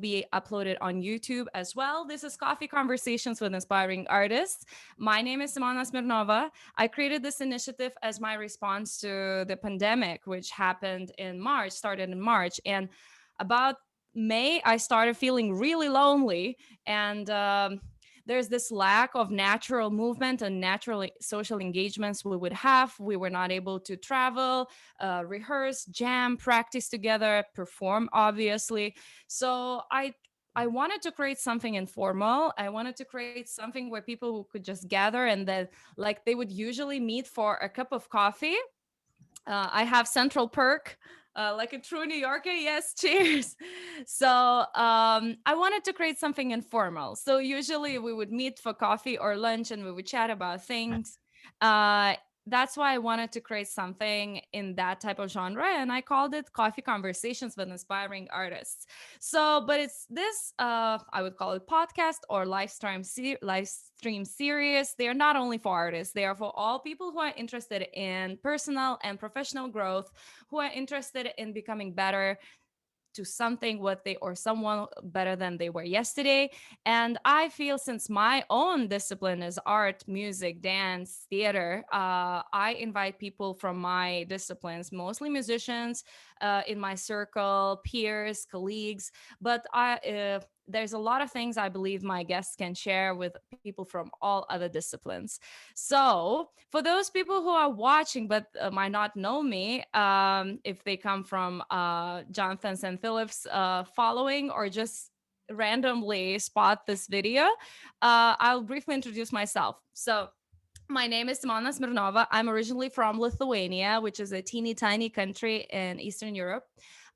be uploaded on YouTube as well. This is Coffee Conversations with Inspiring Artists. My name is Simona Smirnova. I created this initiative as my response to the pandemic, which started in March. And about May, I started feeling really lonely. And there's this lack of natural movement and natural social engagements we would have. We were not able to travel, rehearse, jam, practice together, perform, obviously. So I wanted to create something informal. I wanted to create something where people could just gather and then like they would usually meet for a cup of coffee. I have Central Perk, like a true New Yorker. Yes, cheers. So I wanted to create something informal. So usually we would meet for coffee or lunch and we would chat about things. Uh, that's why I wanted to create something in that type of genre, and I called it Coffee Conversations with Inspiring Artists. So, but it's this, I would call it podcast or live stream series. They are not only for artists, they are for all people who are interested in personal and professional growth, who are interested in becoming better to something what they or someone better than they were yesterday. And I feel since my own discipline is art, music, dance, theater, I invite people from my disciplines, mostly musicians, in my circle, peers, colleagues. But there's a lot of things I believe my guests can share with people from all other disciplines. So, for those people who are watching but might not know me, if they come from Jonathan's and Philip's following or just randomly spot this video, I'll briefly introduce myself. So, my name is Simona Smirnova. I'm originally from Lithuania, which is a teeny tiny country in Eastern Europe.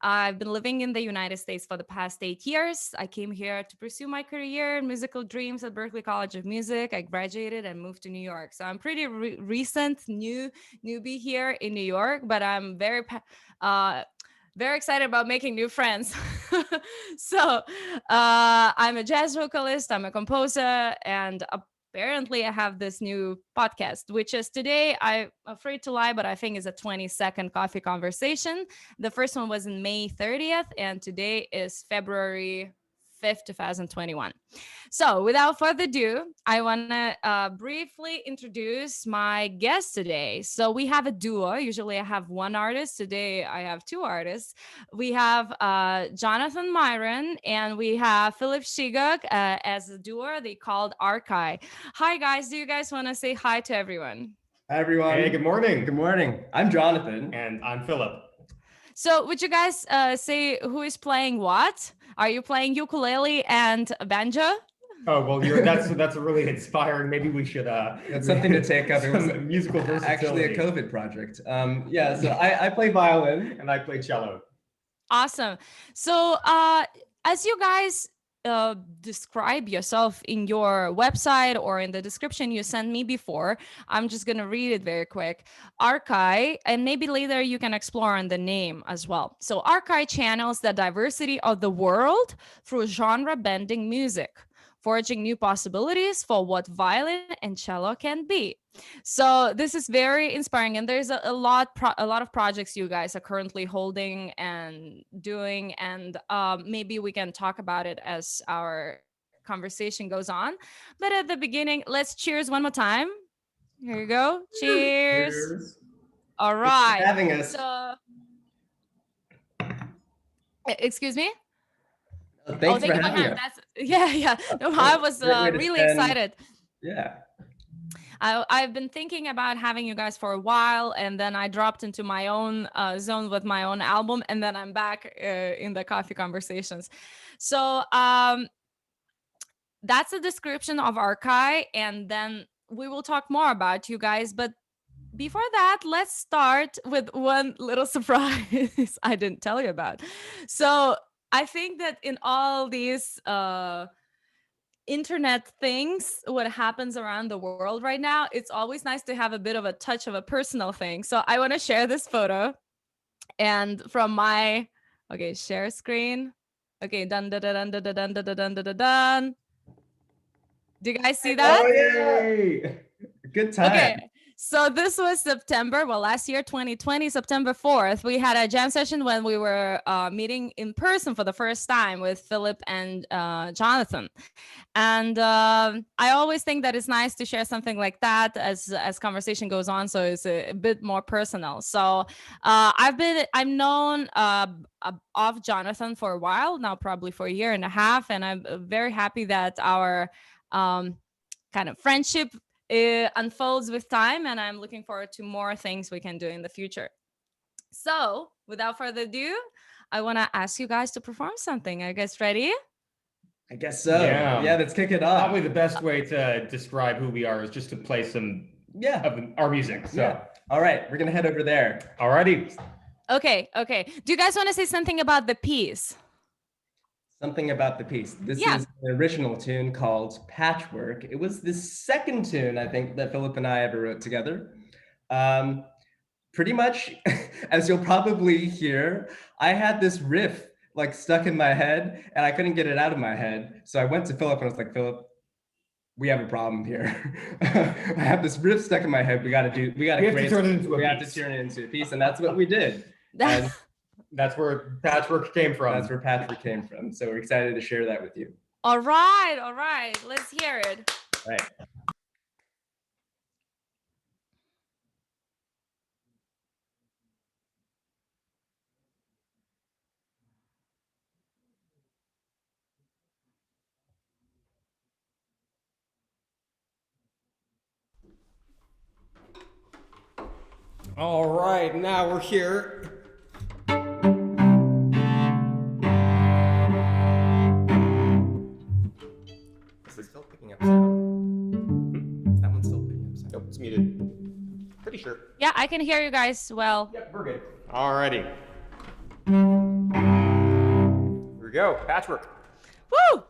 I've been living in the United States for the past 8 years. I came here to pursue my career and musical dreams at Berklee College of Music. I graduated and moved to New York. So I'm pretty recent, newbie here in New York, but I'm very excited about making new friends. So I'm a jazz vocalist, I'm a composer, and apparently I have this new podcast, which is today, I'm afraid to lie, but I think is a 20-second coffee conversation. The first one was in May 30th, and today is February 5th, 2021. So without further ado, I want to briefly introduce my guest today. So we have a duo. Usually I have one artist. Today I have two artists. We have Jonathan Miron and we have Philip Sheegog as a duo. They called ARKAI. Hi guys, do you guys want to say hi to everyone? Hi, everyone. Hey, good morning. Good morning. I'm Jonathan. And I'm Philip. So would you guys say who is playing what? Are you playing ukulele and banjo? Oh, well, that's really inspiring. Maybe we should That's something to take up. It was musical versatility. actually a COVID project. So I play violin. And I play cello. Awesome. So as you guys describe yourself in your website or in the description you sent me before, I'm just going to read it very quick. ARKAI, and maybe later you can explore on the name as well. So ARKAI channels the diversity of the world through genre bending music, forging new possibilities for what violin and cello can be. So this is very inspiring, and there's a lot of projects you guys are currently holding and doing, and maybe we can talk about it as our conversation goes on. But at the beginning, let's cheers one more time. Here you go. Cheers. Cheers. All right. Thanks for having us. So, excuse me. Thanks for having us. Yeah. No, I was really excited. Yeah. I've been thinking about having you guys for a while, and then I dropped into my own zone with my own album, and then I'm back in the coffee conversations. So that's a description of ARKAI, and then we will talk more about you guys. But before that, let's start with one little surprise I didn't tell you about. So I think that in all these internet things, what happens around the world right now, it's always nice to have a bit of a touch of a personal thing. So I want to share this photo, and from my share screen. Okay, dun dun dun dun dun dun dun dun dun dun dun. Do you guys see that? Oh, yay! Good time. Okay. So this was September, well, last year, 2020, September 4th. We had a jam session when we were meeting in person for the first time with Philip and Jonathan. And I always think that it's nice to share something like that as conversation goes on, so it's a bit more personal. So I've known of Jonathan for a while now, probably for a year and a half, and I'm very happy that our kind of friendship unfolds with time, and I'm looking forward to more things we can do in the future. So without further ado, I want to ask you guys to perform something. Are you guys ready? I guess so. Yeah, let's kick it off. Probably the best way to describe who we are is just to play some of our music. So, all right, we're gonna head over there. Alrighty. Okay. Do you guys want to say something about the piece? Something about the piece. This is the original tune called Patchwork. It was the second tune, I think, that Philip and I ever wrote together. Pretty much, as you'll probably hear, I had this riff like stuck in my head and I couldn't get it out of my head. So I went to Philip and I was like, Philip, we have a problem here. I have this riff stuck in my head. We have to turn it into a piece, and that's what we did. And that's where Patchwork came from. That's where Patchwork came from. So we're excited to share that with you. All right. Let's hear it. All right. All right, now we're here. Is it still picking up sound? That one's still picking up sound. Nope, it's muted. Pretty sure. Yeah, I can hear you guys well. Yep, we're good. Alrighty. Here we go, Patchwork. Woo!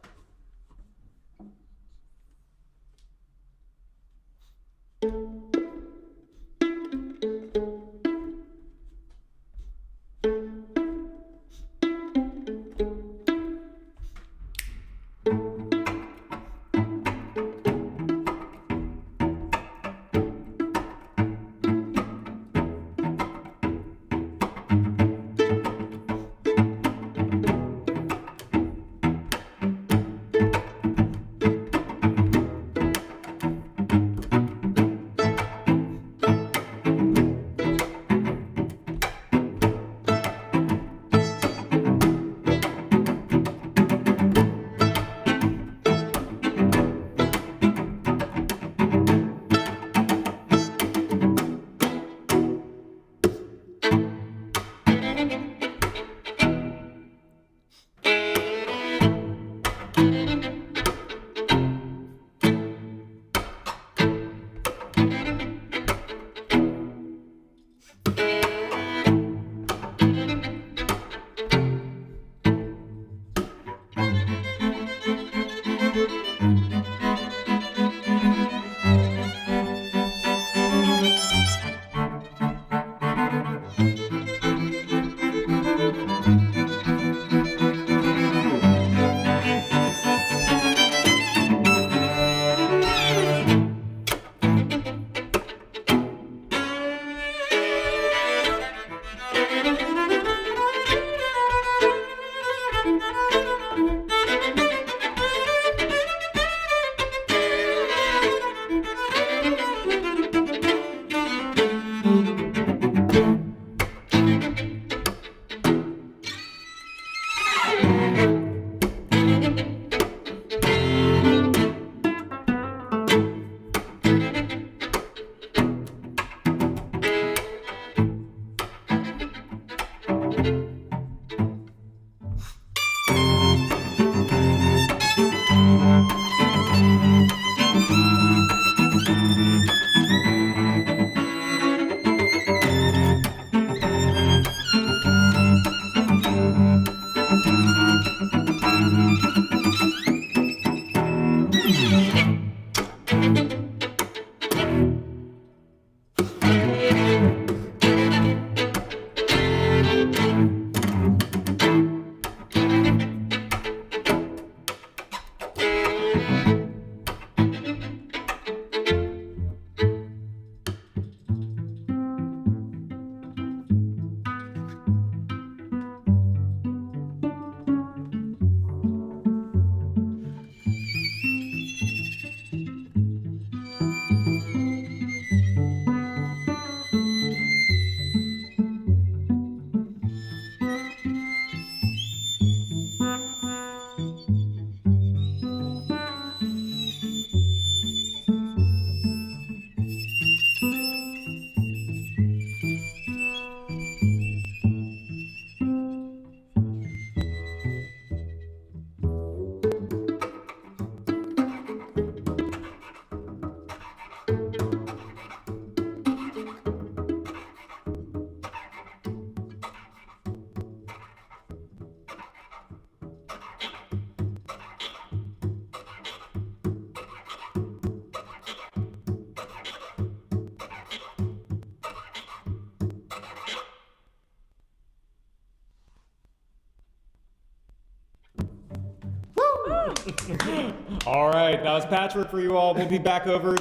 All right, that was Patchwork for you all. We'll be back over.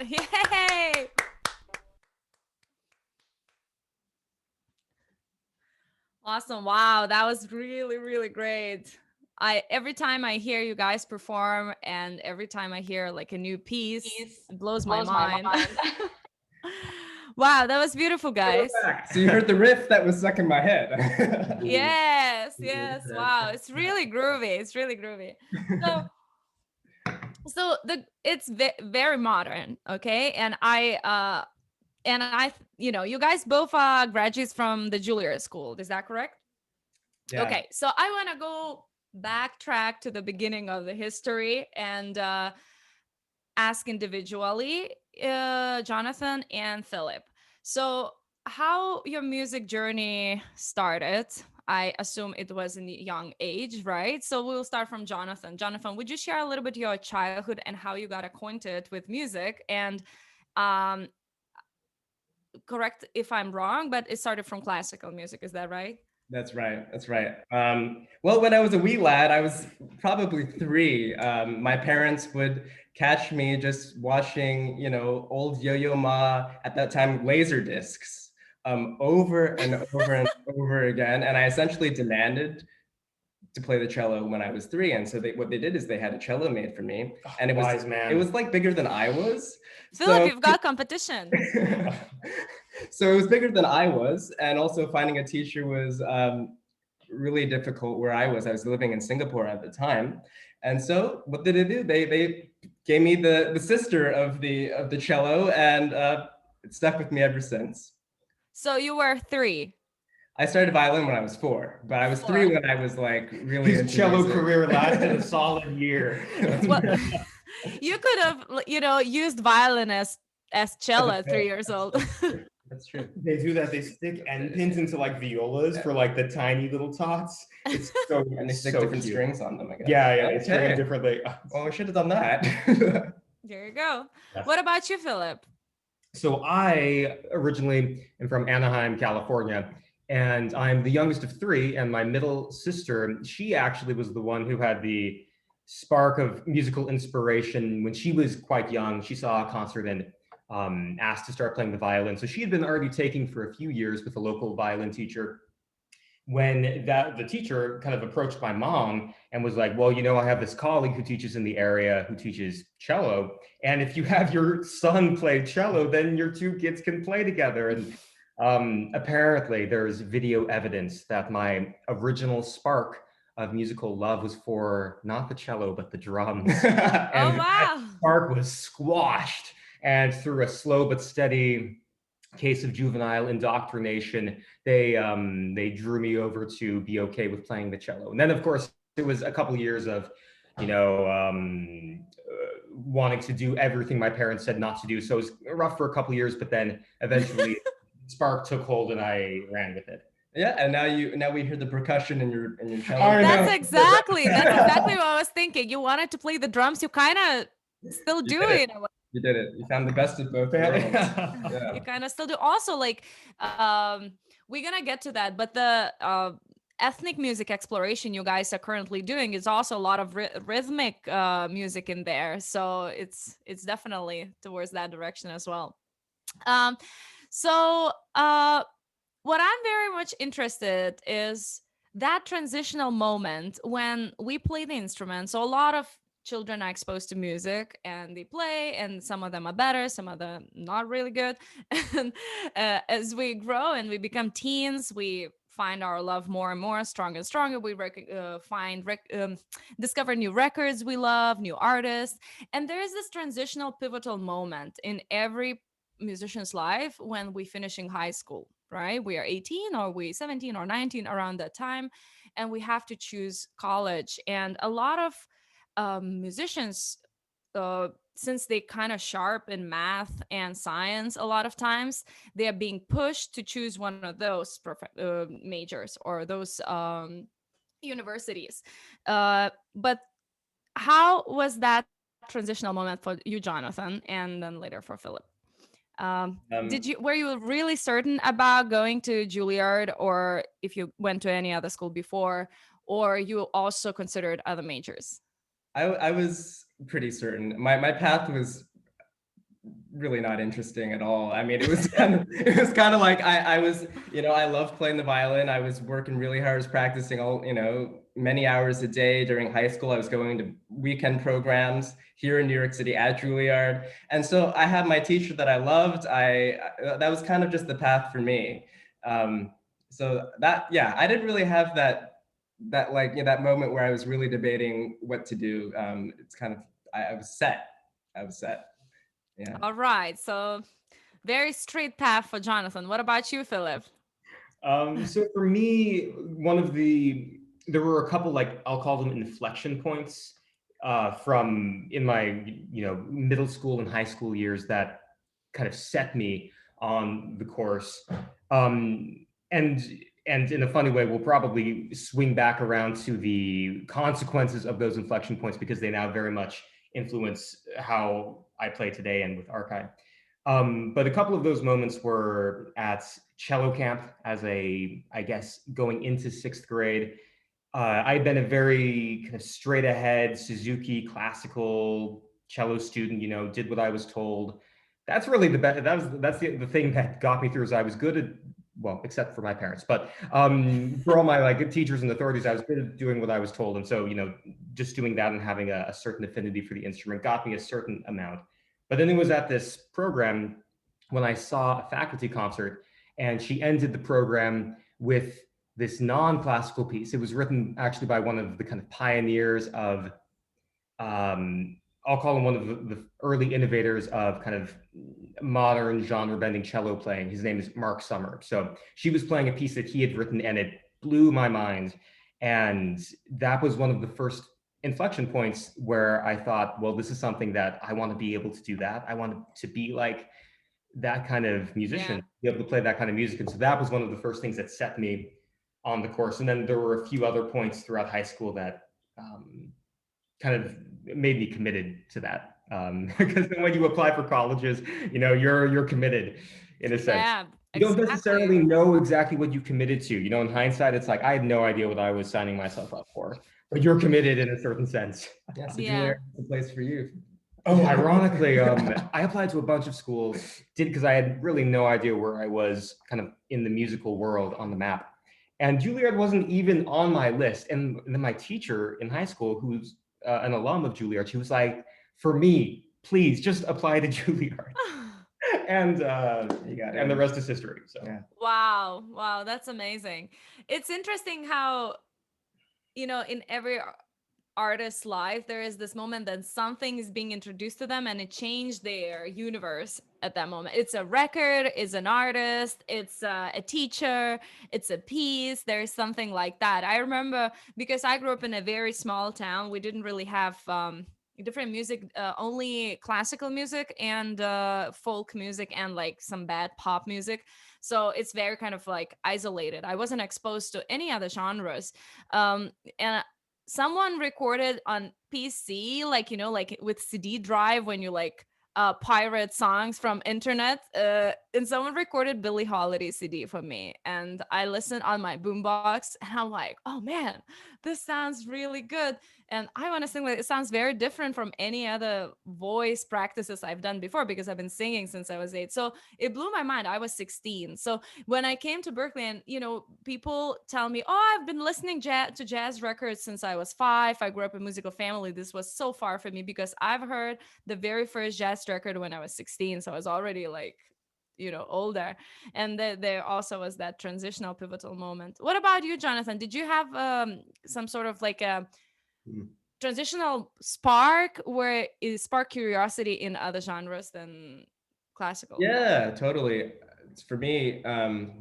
Yay! Awesome. Wow, that was really, really great. Every time I hear you guys perform and every time I hear like a new piece, it blows my mind. Wow, that was beautiful, guys. So you heard the riff that was stuck in my head. Yes. Wow, it's really groovy. It's really groovy. So it's very modern, okay? And you guys both are graduates from the Juilliard School. Is that correct? Yeah. Okay, so I want to go backtrack to the beginning of the history and ask individually, Jonathan and Philip. So how your music journey started? I assume it was in a young age, right? So we'll start from Jonathan. Jonathan, would you share a little bit your childhood and how you got acquainted with music? And correct if I'm wrong, but it started from classical music. Is that right? That's right. Well, when I was a wee lad, I was probably 3. My parents would catch me just watching, old Yo-Yo Ma, at that time, laser discs, over and over and over again. And I essentially demanded to play the cello when I was 3. And so what they did is they had a cello made for me. And it was like bigger than I was. Philip, you've got competition. So it was bigger than I was. And also finding a teacher was really difficult where I was. I was living in Singapore at the time. And so what did they do? They gave me the sister of the cello, and it stuck with me ever since. So you were 3. I started violin when I was 4, but I was 3 when I was like really into cello music. career lasted a solid year. Well, you could have, used violin as cello at 3 years old. That's true. They do that. They stick end pins into like violas for like the tiny little tots. It's so and they stick different strings on them, I guess. Yeah, they string differently. Well, we should have done that. There you go. Yes. What about you, Philip? So I originally am from Anaheim, California, and I'm the youngest of 3. And my middle sister, she actually was the one who had the spark of musical inspiration when she was quite young. She saw a concert and asked to start playing the violin. So she had been already taking for a few years with a local violin teacher. When the teacher kind of approached my mom and was like, well, I have this colleague who teaches in the area who teaches cello. And if you have your son play cello, then your 2 kids can play together. And apparently there's video evidence that my original spark of musical love was for not the cello, but the drums. And that spark was squashed. And through a slow but steady case of juvenile indoctrination, they drew me over to be okay with playing the cello. And then, of course, it was a couple of years of, wanting to do everything my parents said not to do. So it was rough for a couple of years, but then eventually spark took hold and I ran with it. Yeah, and now we hear the percussion in your cello. That's exactly what I was thinking. You wanted to play the drums. You kind of still do it. You did it. You found the best of both worlds. Yeah. You kind of still do. Also, like, we're gonna get to that, but the ethnic music exploration you guys are currently doing is also a lot of rhythmic music in there. So it's definitely towards that direction as well. So what I'm very much interested is that transitional moment when we play the instrument. So a lot of children are exposed to music and they play, and some of them are better, some of them not really good. And as we grow and we become teens, we find our love more and more, stronger and stronger. We discover new records we love, new artists. And there is this transitional pivotal moment in every musician's life when we finishing high school, right? We are 18 or we 17 or 19 around that time, and we have to choose college. And a lot of musicians, since they kind of sharp in math and science, a lot of times they are being pushed to choose one of those majors or those universities. But how was that transitional moment for you, Jonathan, and then later for Philip? Were you really certain about going to Juilliard, or if you went to any other school before, or you also considered other majors? I was pretty certain. My path was really not interesting at all. I mean, it was kind of like I was, I loved playing the violin. I was working really hard, I was practicing all, many hours a day during high school. I was going to weekend programs here in New York City at Juilliard. And so I had my teacher that I loved. That was kind of just the path for me. So that, yeah, I didn't really have that like, that moment where I was really debating what to do. It's kind of, I was set. I was set. Yeah. All right. So very straight path for Jonathan. What about you, Philip? So for me, there were a couple, like, I'll call them inflection points from in my, middle school and high school years that kind of set me on the course. And in a funny way, we'll probably swing back around to the consequences of those inflection points because they now very much influence how I play today and with ARKAI. But a couple of those moments were at cello camp I guess, going into sixth grade. I'd been a very kind of straight ahead Suzuki classical cello student, did what I was told. That's really the best. That's the thing that got me through is I was good at, well, except for my parents, but for all my like teachers and authorities, I was good at doing what I was told. And so, just doing that and having a certain affinity for the instrument got me a certain amount. But then it was at this program when I saw a faculty concert, and she ended the program with this non-classical piece. It was written actually by one of the kind of pioneers of, I'll call him one of the early innovators of kind of modern genre-bending cello playing. His name is Mark Summer. So she was playing a piece that he had written, and it blew my mind. And that was one of the first inflection points where I thought, well, this is something that I want to be able to do that. I want to be like that kind of musician, be able to play that kind of music. And so that was one of the first things that set me on the course. And then there were a few other points throughout high school that kind of made me committed to that. Because then when you apply for colleges, you're committed in a sense. Yeah, you don't necessarily know exactly what you committed to. In hindsight, it's like I had no idea what I was signing myself up for, but you're committed in a certain sense. Yeah, so Juilliard is the place for you. Oh, ironically, I applied to a bunch of schools, because I had really no idea where I was kind of in the musical world on the map. And Juilliard wasn't even on my list. And then my teacher in high school, who's an alum of Juilliard, she was like, for me, please just apply to Juilliard. And the rest is history. So yeah. Wow, that's amazing. It's interesting how, in every artist's life, there is this moment that something is being introduced to them and it changed their universe at that moment. It's a record, it's an artist, it's a teacher, it's a piece. There's something like that. I remember, because I grew up in a very small town, we didn't really have different music, only classical music and folk music and like some bad pop music. So it's very kind of like isolated. I wasn't exposed to any other genres. And someone recorded on PC, like, like with CD drive, when you like pirate songs from internet, and someone recorded Billie Holiday CD for me, and I listened on my boombox, and I'm like, oh man, this sounds really good. And I want to sing, like, it sounds very different from any other voice practices I've done before, because I've been singing since I was 8. So it blew my mind. I was 16. So when I came to Berkeley, and people tell me, oh, I've been listening to jazz records since I was 5. I grew up in a musical family. This was so far from me, because I've heard the very first jazz record when I was 16. So I was already like, older. And there also was that transitional pivotal moment. What about you, Jonathan? Did you have some sort of like a transitional spark where it sparked curiosity in other genres than classical? Yeah, totally. For me,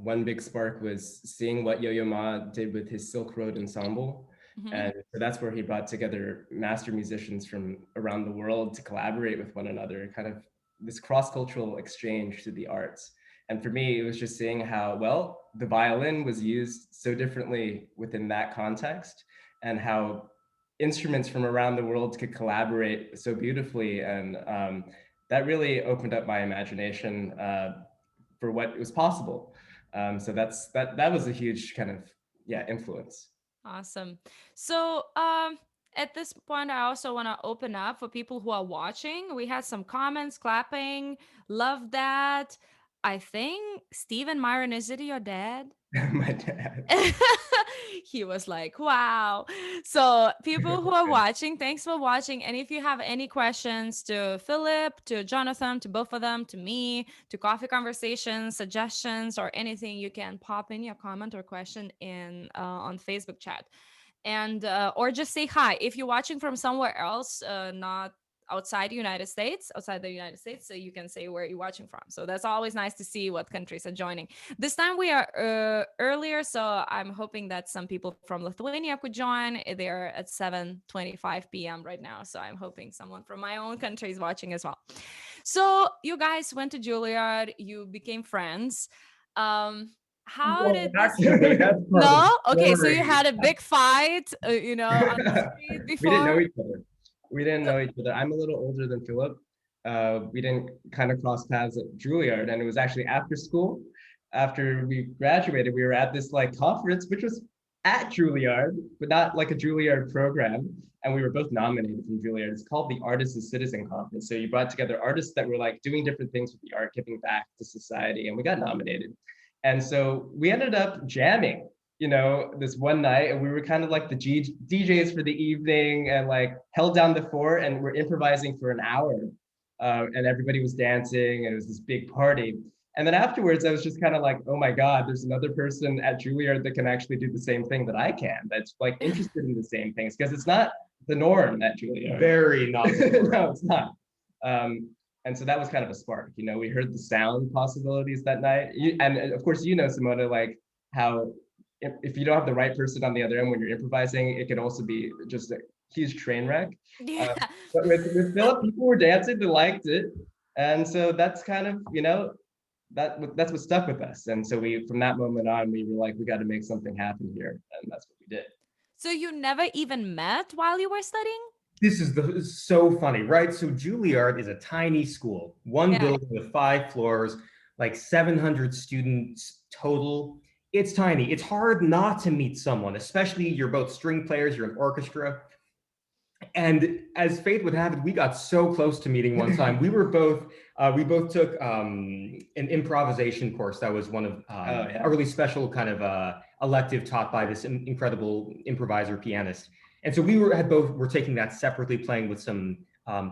one big spark was seeing what Yo-Yo Ma did with his Silk Road Ensemble. Mm-hmm. And so that's where he brought together master musicians from around the world to collaborate with one another, kind of this cross-cultural exchange to the arts. And for me, it was just seeing how, well, the violin was used so differently within that context, and how instruments from around the world could collaborate so beautifully. And that really opened up my imagination for what was possible. So that was a huge kind of influence. Awesome. So at this point, I also want to open up for people who are watching. We had some comments, clapping, love that. I think Stephen Miron, is it your dad? My dad. He was like, wow. So people who are watching, thanks for watching. And if you have any questions to Philip, to Jonathan, to both of them, to me, to Coffee Conversations, suggestions, or anything, you can pop in your comment or question in on Facebook chat. And or just say hi if you're watching from somewhere else, not outside the United States, so you can say where you're watching from. So that's always nice to see what countries are joining. This time we are earlier, so I'm hoping that some people from Lithuania could join. They're at 7:25 p.m. right now, so I'm hoping someone from my own country is watching as well. So you guys went to Juilliard, you became friends. How did this? Actually, that's part of No? the Okay, so story. you had a big fight, on the street We didn't know before? each other. We didn't know each other. I'm a little older than Philip. We didn't kind of cross paths at Juilliard, and it was actually after school. After we graduated, we were at this like conference, which was at Juilliard, but not like a Juilliard program. And we were both nominated from Juilliard. It's called the Artists as Citizen Conference. So you brought together artists that were like doing different things with the art, giving back to society, and we got nominated. And so we ended up jamming, this one night, and we were kind of like the DJs for the evening, and like held down the fort, and we're improvising for an hour, and everybody was dancing, and it was this big party. And then afterwards, I was just kind of like, oh my God, there's another person at Juilliard that can actually do the same thing that I can, that's like interested in the same things, because it's not the norm at Juilliard. Very not. No, it's not. And so that was kind of a spark. We heard the sound possibilities that night. And of course, Simona, like how if you don't have the right person on the other end when you're improvising, it can also be just a huge train wreck. Yeah. But with Philip, people were dancing, they liked it. And so that's kind of, that's what stuck with us. And so from that moment on, we were like, we got to make something happen here. And that's what we did. So you never even met while you were studying? This is so funny, right? So Juilliard is a tiny school, one building with 5 floors, like 700 students total. It's tiny. It's hard not to meet someone, especially you're both string players, you're an orchestra. And as fate would have it, we got so close to meeting one time. We both took an improvisation course that was one of a really special kind of elective taught by this incredible improviser pianist. And so we were taking that separately, playing with some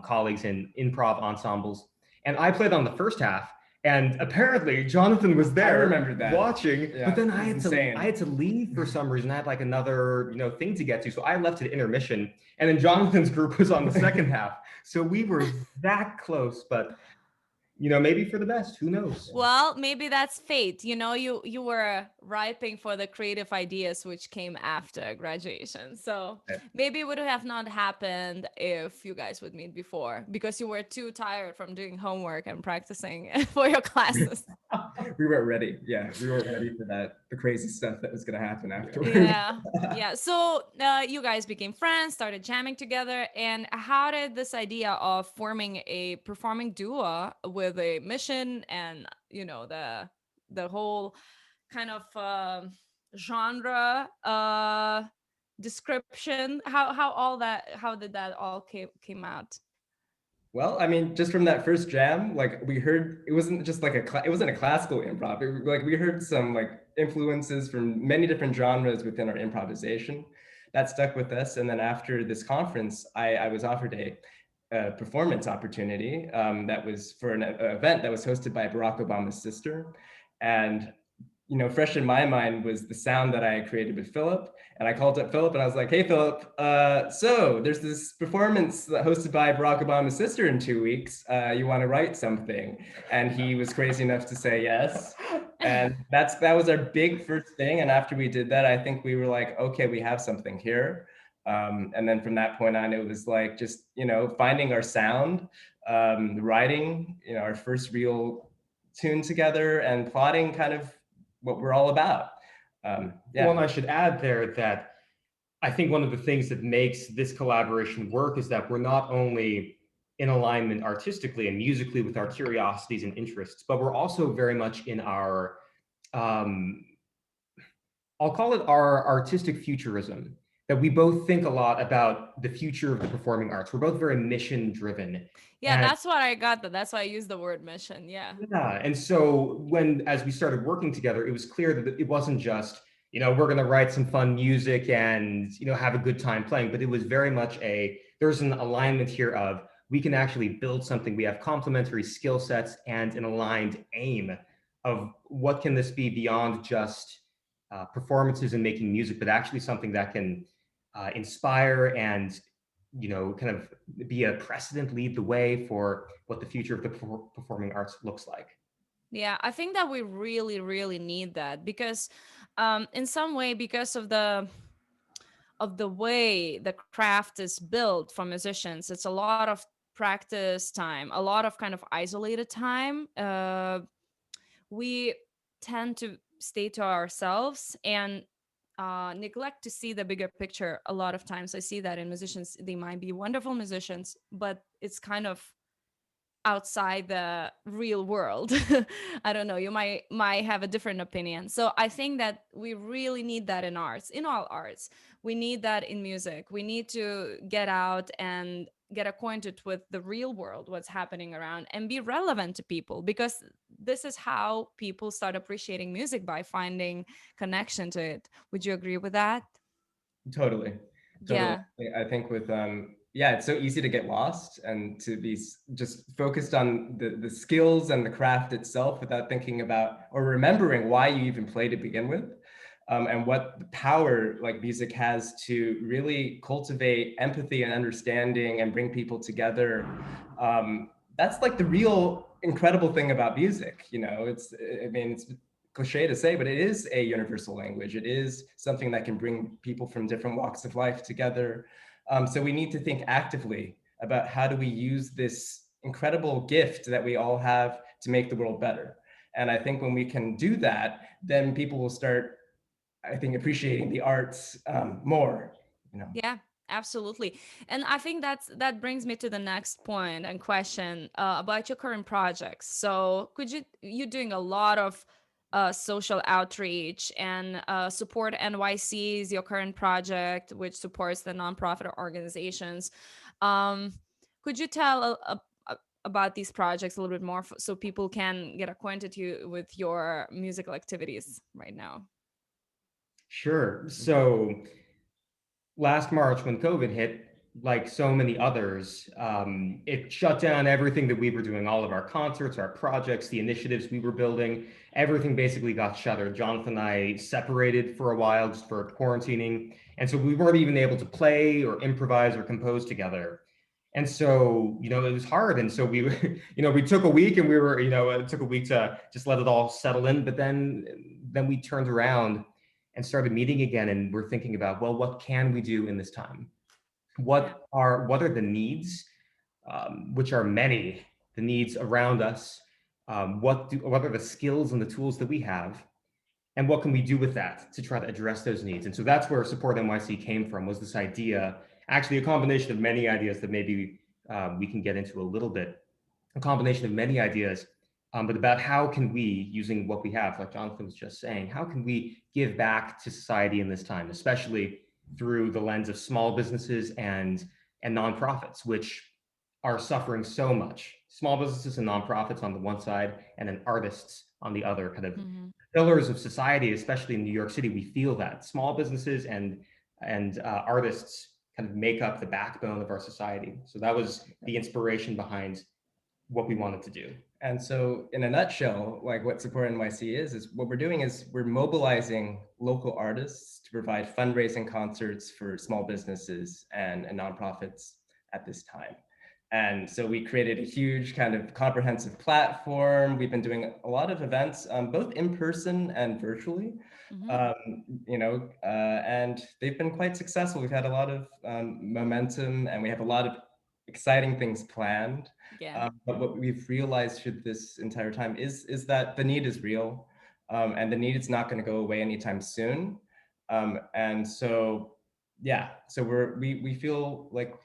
colleagues in improv ensembles. And I played on the first half, and apparently Jonathan was there. I remember that. Watching, yeah, but then I had to leave for some reason. I had like another thing to get to, so I left at intermission, and then Jonathan's group was on the second half. So we were that close, but maybe for the best, who knows? Well, maybe that's fate. You were ripening for the creative ideas which came after graduation. So maybe it would have not happened if you guys would meet before, because you were too tired from doing homework and practicing for your classes. We weren't ready. Yeah, we weren't ready for the crazy stuff that was going to happen afterwards. Yeah. So you guys became friends, started jamming together. And how did this idea of forming a performing duo with a mission and the whole kind of genre description, how did that all came out? Well, I mean, just from that first jam, like we heard, it wasn't just like it wasn't a classical improv. Like we heard some like influences from many different genres within our improvisation that stuck with us. And then after this conference, I was offered a performance opportunity that was for an event that was hosted by Barack Obama's sister. And fresh in my mind was the sound that I had created with Philip. And I called up Philip and I was like, hey, Philip, so there's this performance hosted by Barack Obama's sister in 2 weeks. You want to write something? And he was crazy enough to say yes. And that was our big first thing. And after we did that, I think we were like, okay, we have something here. And then from that point on, it was like just, finding our sound, writing, our first real tune together and plotting kind of what we're all about. Well, and I should add there that I think one of the things that makes this collaboration work is that we're not only in alignment artistically and musically with our curiosities and interests, but we're also very much in our, I'll call it our artistic futurism. that we both think a lot about the future of the performing arts. We're both very mission driven. Yeah, that's what I got. That's why I used the word mission. Yeah. Yeah. And so as we started working together, it was clear that it wasn't just, we're going to write some fun music and, have a good time playing, but it was very much there's an alignment here of we can actually build something. We have complementary skill sets and an aligned aim of what can this be beyond just performances and making music, but actually something that can inspire and kind of be a precedent, lead the way for what the future of the performing arts looks like. Yeah, I think that we really, really need that because in some way, because of the way the craft is built for musicians, it's a lot of practice time, a lot of kind of isolated time. We tend to stay to ourselves and neglect to see the bigger picture. A lot of times I see that in musicians, they might be wonderful musicians, but it's kind of outside the real world. I don't know, you might have a different opinion. So I think that we really need that in arts, in all arts. We need that in music. We need to get out and get acquainted with the real world, what's happening around, and be relevant to people, because this is how people start appreciating music, by finding connection to it. Would you agree with that? Totally. Yeah. I think with it's so easy to get lost and to be just focused on the skills and the craft itself without thinking about or remembering why you even play to begin with, and what the power like music has to really cultivate empathy and understanding and bring people together. That's like the real incredible thing about music. It's cliche to say, but it is a universal language. It is something that can bring people from different walks of life together. So we need to think actively about how do we use this incredible gift that we all have to make the world better. And I think when we can do that, then people will start, I think, appreciating the arts more. Yeah, absolutely. And I think that brings me to the next point and question about your current projects. So you're doing a lot of social outreach, and Support NYC is your current project, which supports the nonprofit organizations. Um, could you tell about these projects a little bit more, so people can get acquainted with your musical activities right now? Sure. So last March, when COVID hit, like so many others, it shut down everything that we were doing, all of our concerts, our projects, the initiatives we were building. Everything basically got shuttered. Jonathan and I separated for a while just for quarantining. And so we weren't even able to play or improvise or compose together. And so, it was hard. And so we, we took a week and it took a week to just let it all settle in. But then we turned around and started meeting again. And we're thinking about, well, what can we do in this time? What are the needs, which are many, the needs around us? What are the skills and the tools that we have? And what can we do with that to try to address those needs? And so that's where Support NYC came from, was this idea, actually a combination of many ideas that maybe we can get into a little bit, a combination of many ideas, but about how can we, using what we have, like Jonathan was just saying, how can we give back to society in this time, especially through the lens of small businesses and nonprofits, which are suffering so much. Small businesses and nonprofits on the one side, and then artists on the other, kind of pillars of society, especially in New York City. We feel that small businesses and artists kind of make up the backbone of our society. So that was the inspiration behind what we wanted to do. And so in a nutshell, like what Support NYC is what we're doing is we're mobilizing local artists to provide fundraising concerts for small businesses and nonprofits at this time. And so we created a huge kind of comprehensive platform. We've been doing a lot of events, both in person and virtually, and they've been quite successful. We've had a lot of momentum, and we have a lot of exciting things planned. Yeah. But what we've realized through this entire time is that the need is real, and the need is not going to go away anytime soon. And so, so we feel like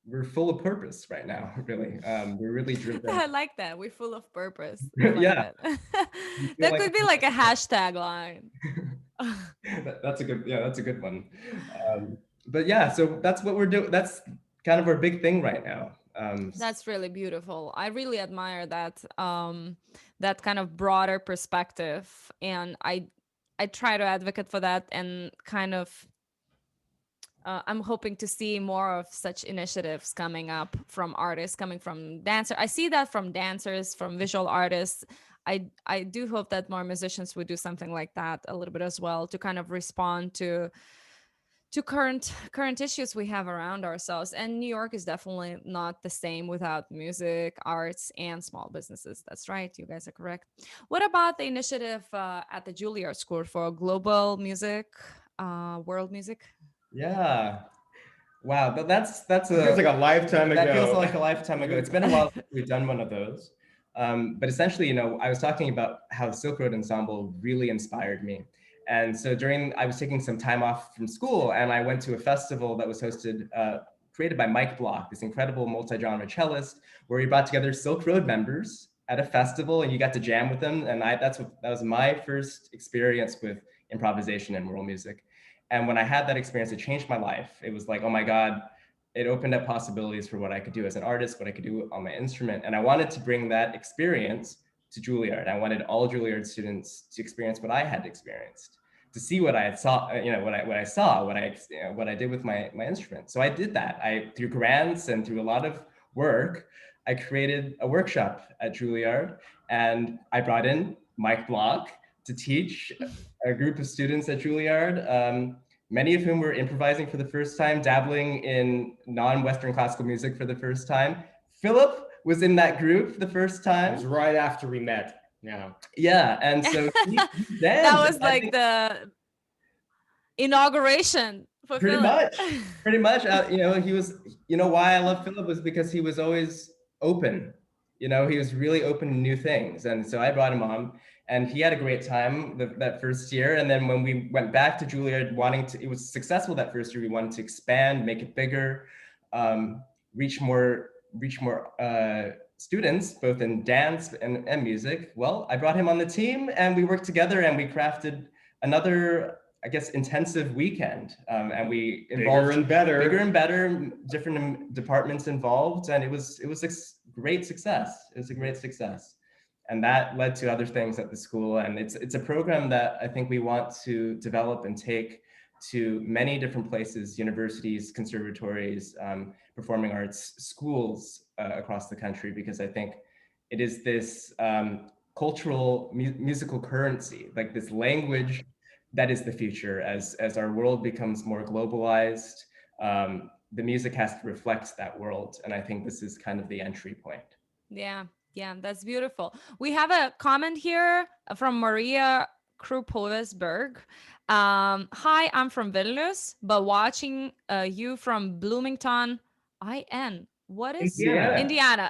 we're full of purpose right now, really. We're really driven. I like that. We're full of purpose. I like Yeah. that. That could be like a hashtag line. That's a good one. But yeah, so that's what we're doing. That's kind of our big thing right now. That's really beautiful. I really admire that that kind of broader perspective, and I try to advocate for that, and kind of I'm hoping to see more of such initiatives coming up from artists, coming from dancers. I see that from dancers, from visual artists. I do hope that more musicians would do something like that a little bit as well, to kind of respond to current issues we have around ourselves. And New York is definitely not the same without music, arts, and small businesses. That's right, you guys are correct. What about the initiative at the Juilliard School for global music, world music? Yeah. Wow, but that's feels like a lifetime ago. That feels like a lifetime ago. It's been a while since we've done one of those. But essentially, I was talking about how the Silk Road Ensemble really inspired me. And so I was taking some time off from school, and I went to a festival that was hosted, created by Mike Block, this incredible multi-genre cellist, where he brought together Silk Road members at a festival, and you got to jam with them. And that was my first experience with improvisation and world music. And when I had that experience, it changed my life. It was like, oh my God, it opened up possibilities for what I could do as an artist, what I could do on my instrument. And I wanted to bring that experience to Juilliard. I wanted all Juilliard students to experience what I had experienced, to see what I saw, what I did with my instrument. So I did that. Through grants and through a lot of work, I created a workshop at Juilliard, and I brought in Mike Block to teach a group of students at Juilliard, many of whom were improvising for the first time, dabbling in non-Western classical music for the first time. Philip was in that group the first time. It was right after we met. Yeah. Yeah, and so that was like the inauguration for pretty Philip. Pretty much. He was. Why I love Philip was because he was always open. He was really open to new things, and so I brought him on, and he had a great time that first year. And then when we went back to Juilliard, it was successful that first year. We wanted to expand, make it bigger, reach more students, both in dance and music. Well, I brought him on the team, and we worked together, and we crafted another, I guess, intensive weekend, and we involved bigger and better, different departments involved, and it was a great success. It was a great success, and that led to other things at the school. And it's a program that I think we want to develop and take to many different places: universities, conservatories, performing arts schools across the country, because I think it is this cultural musical currency, like this language that is the future. As our world becomes more globalized, the music has to reflect that world. And I think this is kind of the entry point. Yeah, that's beautiful. We have a comment here from Maria Krupovesberg. Hi, I'm from Vilnius, but watching you from Bloomington, IN. What is Indiana?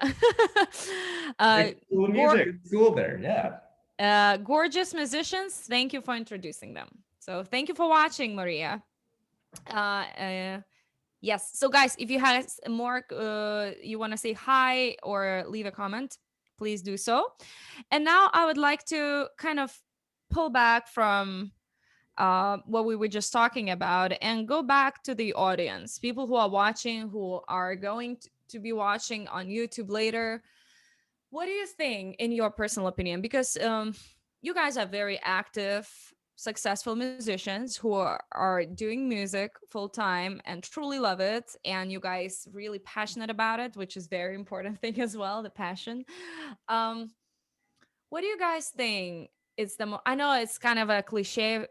Cool music school there, yeah. Gorgeous musicians. Thank you for introducing them. So thank you for watching, Maria. Yes. So guys, if you have more, you want to say hi or leave a comment, please do so. And now I would like to kind of pull back from what we were just talking about and go back to the audience, people who are watching, who are going to be watching on YouTube later. What do you think, in your personal opinion? Because you guys are very active, successful musicians who are doing music full time and truly love it. And you guys really passionate about it, which is very important thing as well, the passion. What do you guys think is I know it's kind of a cliche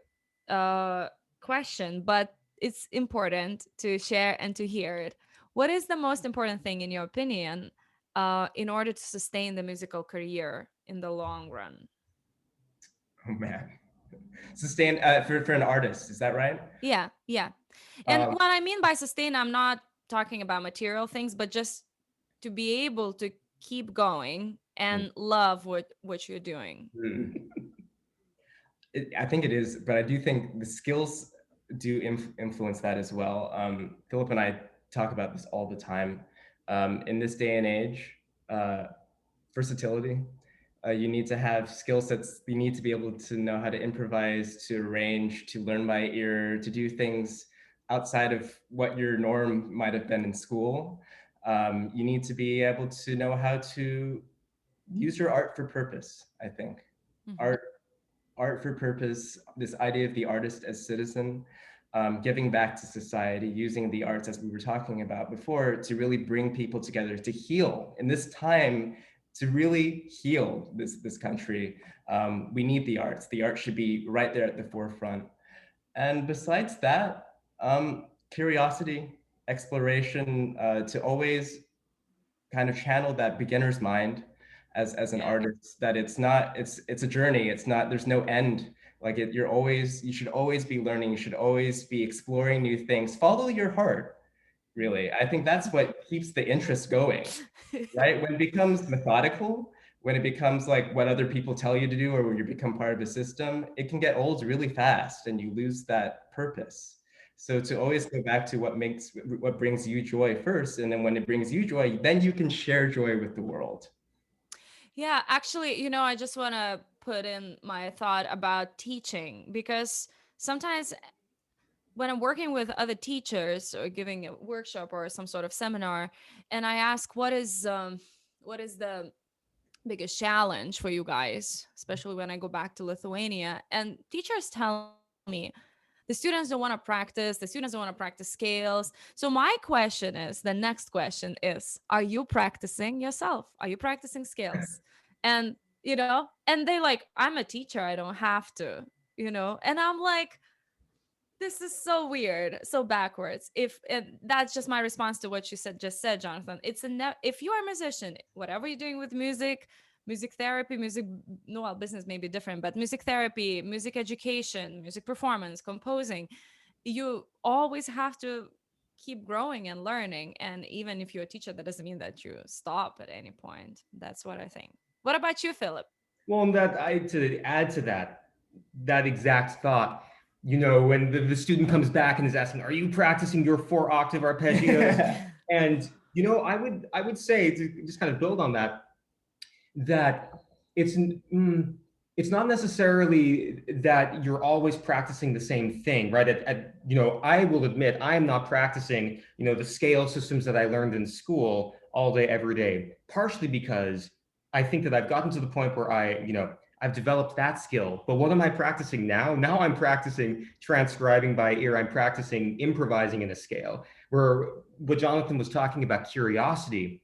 question, but it's important to share and to hear it. What is the most important thing, in your opinion, in order to sustain the musical career in the long run? Oh man, sustain for an artist, is that right? Yeah. And what I mean by sustain, I'm not talking about material things, but just to be able to keep going and love what you're doing. I think it is, but I do think the skills do influence that as well. Philip and I talk about this all the time. In this day and age, versatility, You need to have skill sets. You need to be able to know how to improvise, to arrange, to learn by ear, to do things outside of what your norm might have been in school. You need to be able to know how to use your art for purpose, I think. Mhm. Art for purpose, this idea of the artist as citizen, giving back to society, using the arts as we were talking about before to really bring people together, to heal in this time, to really heal this country. We need the arts. The arts should be right there at the forefront. And besides that, curiosity, exploration, to always kind of channel that beginner's mind as an Yeah. artist, that it's a journey. It's not, there's no end. Like you should always be learning. You should always be exploring new things. Follow your heart, really. I think that's what keeps the interest going, right? When it becomes methodical, when it becomes like what other people tell you to do, or when you become part of a system, it can get old really fast and you lose that purpose. So to always go back to what brings you joy first, and then when it brings you joy, then you can share joy with the world. Yeah, actually, I just want to put in my thought about teaching, because sometimes when I'm working with other teachers or giving a workshop or some sort of seminar, and I ask what is the biggest challenge for you guys, especially when I go back to Lithuania, and teachers tell me the students don't want to practice, the students don't want to practice scales. So my question is, the next question is, are you practicing yourself? Are you practicing scales? And and they like, I'm a teacher, I don't have to, and I'm like, this is so weird, so backwards. If and that's just my response to what you just said, Jonathan. If you are a musician, whatever you're doing with music, music therapy, music, no, well, business may be different, but music therapy, music education, music performance, composing, you always have to keep growing and learning. And even if you're a teacher, that doesn't mean that you stop at any point. That's what I think. What about you, Philip? Well, and to add to that exact thought, when the student comes back and is asking, "Are you practicing your 4-octave arpeggios?" And I would say, to just kind of build on that, that it's it's not necessarily that you're always practicing the same thing, right? I will admit I am not practicing the scale systems that I learned in school all day every day, partially because I think that I've gotten to the point where I've developed that skill. But what am I practicing now? Now I'm practicing transcribing by ear. I'm practicing improvising in a scale. Where what Jonathan was talking about, curiosity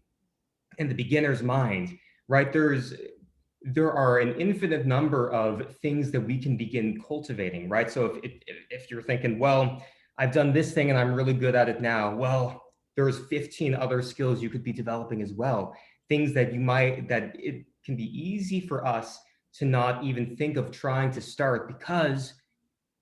in the beginner's mind, right? There are an infinite number of things that we can begin cultivating, right? So if you're thinking, well, I've done this thing and I'm really good at it now, well, there's 15 other skills you could be developing as well. Things that it can be easy for us to not even think of trying to start because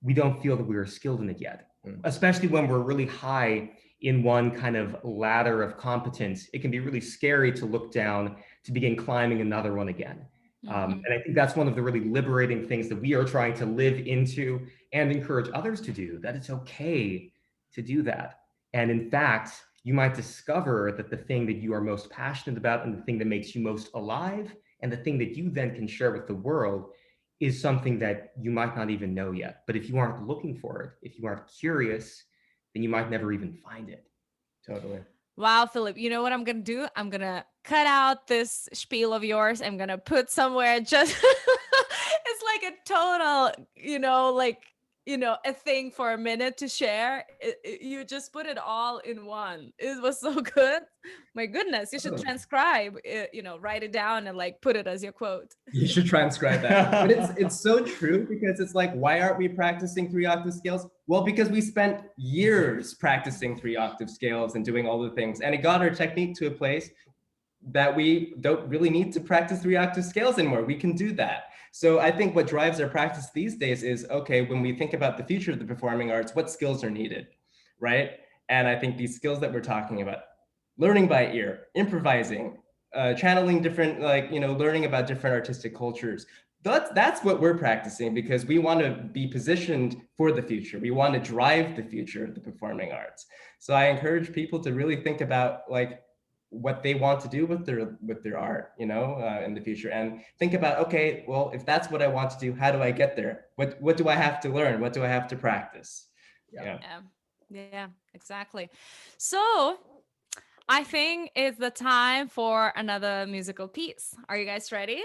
we don't feel that we are skilled in it yet, especially when we're really high in one kind of ladder of competence. It can be really scary to look down to begin climbing another one again. And I think that's one of the really liberating things that we are trying to live into and encourage others to do, that it's okay to do that. And in fact, you might discover that the thing that you are most passionate about and the thing that makes you most alive and the thing that you then can share with the world is something that you might not even know yet. But if you aren't looking for it, if you aren't curious, then you might never even find it. Totally. Wow, Philip, you know what I'm going to do? I'm going to cut out this spiel of yours. I'm going to put somewhere just, it's like a total, a thing for a minute to share. You just put it all in one. It was so good. My goodness, you should transcribe, write it down and like put it as your quote. You should transcribe that. But it's so true, because it's like, why aren't we practicing 3-octave scales? Well, because we spent years practicing 3-octave scales and doing all the things, and it got our technique to a place that we don't really need to practice 3-octave scales anymore. We can do that. So I think what drives our practice these days is, okay, when we think about the future of the performing arts, what skills are needed, right? And I think these skills that we're talking about, learning by ear, improvising, channeling different, learning about different artistic cultures. That's what we're practicing, because we want to be positioned for the future. We want to drive the future of the performing arts. So I encourage people to really think about, like, what they want to do with their art, in the future, and think about, okay, well, if that's what I want to do, how do I get there? What do I have to learn? What do I have to practice? Yeah, exactly. So I think it's the time for another musical piece. Are you guys ready?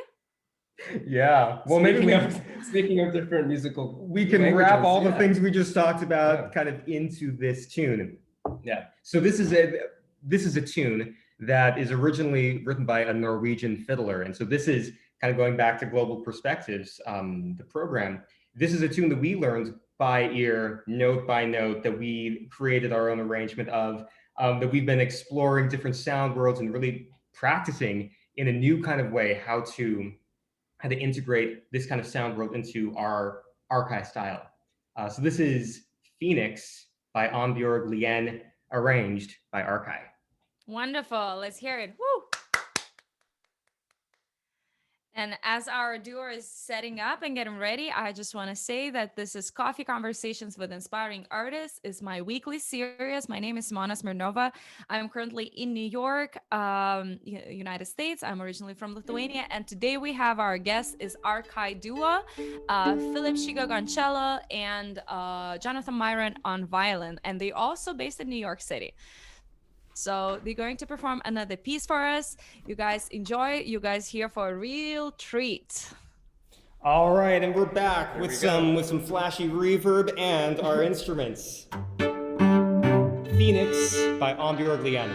Yeah. Well, speaking of different musical, we can wrap all the things we just talked about kind of into this tune. Yeah. So this is a tune that is originally written by a Norwegian fiddler, and so this is kind of going back to Global Perspectives, the program. This is a tune that we learned by ear, note by note, that we created our own arrangement of, that we've been exploring different sound worlds and really practicing in a new kind of way how to integrate this kind of sound world into our ARKAI style. So this is Phoenix by Onbjørg Lien, arranged by ARKAI. Wonderful. Let's hear it. Woo! And as our duo is setting up and getting ready, I just want to say that this is Coffee Conversations with Inspiring Artists. It's my weekly series. My name is Simona Smirnova. I'm currently in New York, United States. I'm originally from Lithuania. And today we have our guest is ARKAI duo, Philip Sheegog on cello and Jonathan Miron on violin. And they also based in New York City. So they're going to perform another piece for us. You guys enjoy. You guys here for a real treat. All right, and we're back with some flashy reverb and our instruments. Phoenix by Onbjørg Lien.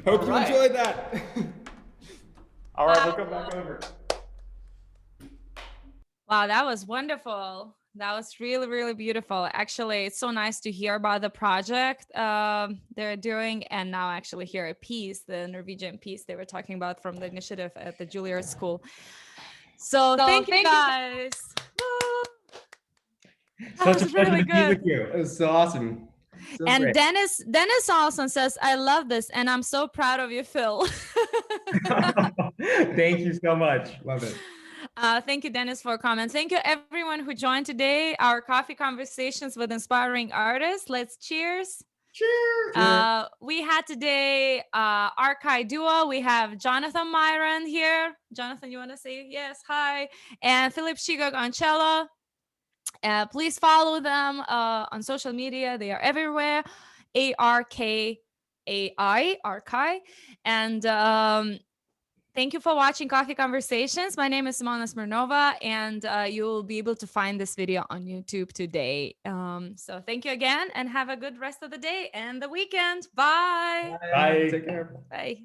Hope you enjoyed that. All right, we'll come back over. Wow, that was wonderful. That was really, really beautiful. Actually, it's so nice to hear about the project they're doing, and now actually hear a piece, the Norwegian piece they were talking about from the initiative at the Juilliard School. So thank you guys. That was really good. It was so awesome. So and great. Dennis also says, I love this, and I'm so proud of you, Phil. Thank you so much. Love it. Thank you, Dennis, for comments. Thank you, everyone who joined today. Our coffee conversations with inspiring artists. Let's cheers. Cheers. We had today ARKAI duo. We have Jonathan Miron here. Jonathan, you want to say yes? Hi. And Philip Sheegog on cello. Please follow them on social media. They are everywhere. ARKAI, ARKAI. And thank you for watching Coffee Conversations. My name is Simona Smirnova, and you will be able to find this video on YouTube today. So thank you again, and have a good rest of the day and the weekend. Bye. Bye. Take care. Bye.